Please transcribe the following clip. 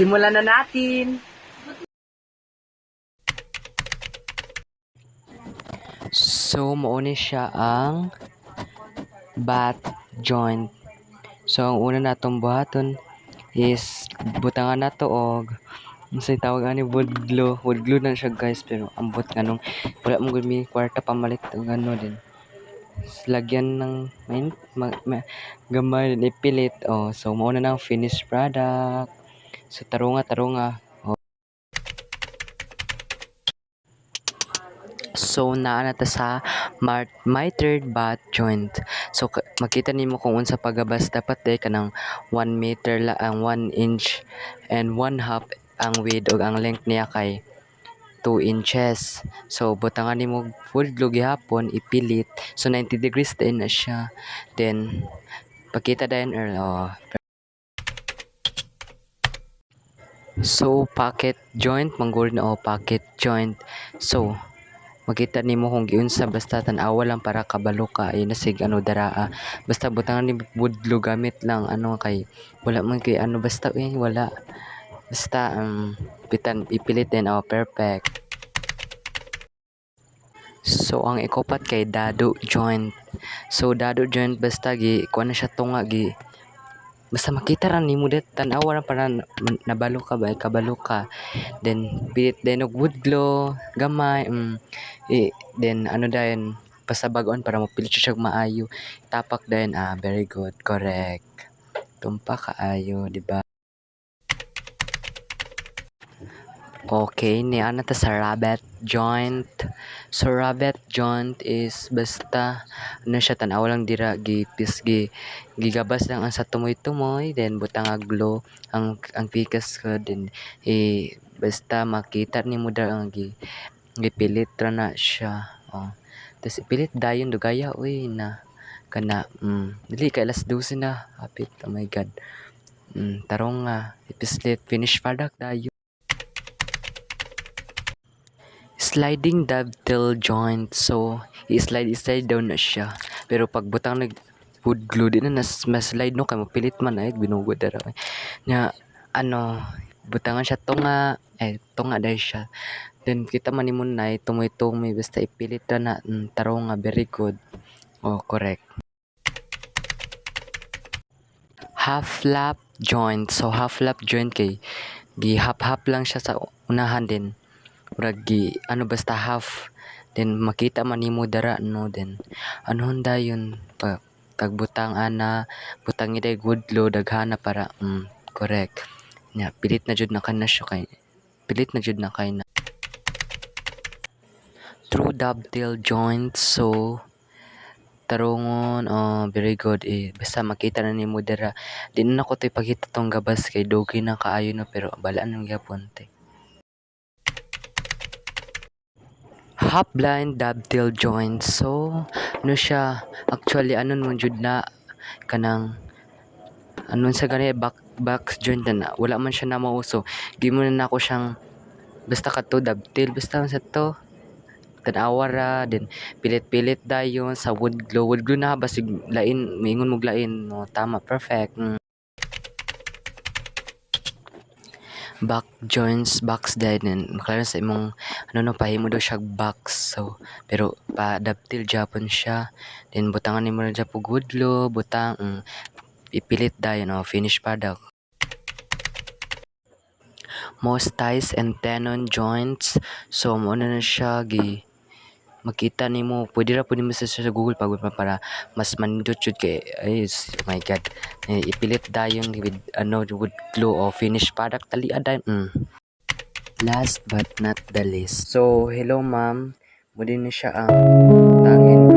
Simulan na natin! So, mauni siya ang bat joint. So, ang una natong buhaton is butangan na to og unsay tawag ani wood glue na siya guys, pero ambot nganong wala mo gud mi kwarta pamalit og ano din. Lagyan ng gamay din ipilit. Oh, so mauna na ang finished product. So tarunga. So naa na ta sa mitered butt joint. So makita nimo kung unsa pagabas dapat kanang 1 meter la ang 1 inch and 1/2 ang width ug ang length niya kay 2 inches. So butangan nimo full glue gihapon ipilit. So 90 degrees din na siya. Then pakita din so pocket joint manggol na pocket joint. So makita nimo kung giunsa basta tan-awa lang para kabalo ka ay nasig daraa. Basta butangan ni wood glue gamit lang kay wala man kay basta wala. Basta pitan ipilit din perfect. So ang ikopat kay dado joint. So dado joint basta kuha na siya tunga basta makita ra nimo det tan-awa ra para nabalo ka ba kabalo ka. Then pilit din og wood glue gamay then din pasabag-on para mapilit siya maayo. Tapak din very good, correct. Tumpa kaayo, di ba? Okay, niana ta sa rabbit joint. So rabbit joint is basta siya tan-aw lang dira gigabas lang ang sa tumoy-tumoy then butang glue ang pikas ko din basta makita nimo dira ang gipilit ra na siya. Tas ipilit dayon dugaya na kana dili kay alas 12 na hapit. Oh my god. Tarong nga ipislit finish product dayon. Sliding dovetail joint. So, i-slide down na siya. Pero pag butang wood glue din na slide no kay mapilit man ay binugod dara. Nya butangan siya tunga dahil siya. Then kita man nimo na tumoy-tumoy basta ipilit ra na tarong nga very good. Oh, correct. Half lap joint. So half lap joint kay gi-half lang siya sa unahan din. Murag basta half then makita man nimo dara no then dayon pagbutang butang iday good glue daghana para correct nya pilit na jud na kana siya kay na true dovetail joint. So tarungon very good basta makita na nimo dara di na ko toy pagita tong gabas kay dugay na kaayo no pero balaan nang gyapon te. Half blind dovetail joint. So siya actually mo jud na kanang sa gani back joint na wala man siya na mauso gimo na ako siyang basta kadto dovetail basta sa to tan-awa ra then pilit dayon sa wood glue na basig lain miingon mog lain no tama perfect. Back joints box din maklaro sa imong pahimo daw siya box. So pero pa dovetail japon siya then butangan nimo na dyan po wood glue butang ipilit dayon finished product. Most ties and tenon joints. So mo na siya makita nimo pwede ra pud nimo sa Google para mas manindot jud kay oh my god ipilit dayon with wood glue finished product talia dayon. Last but not the least. So hello ma'am, mo din siya ang tangin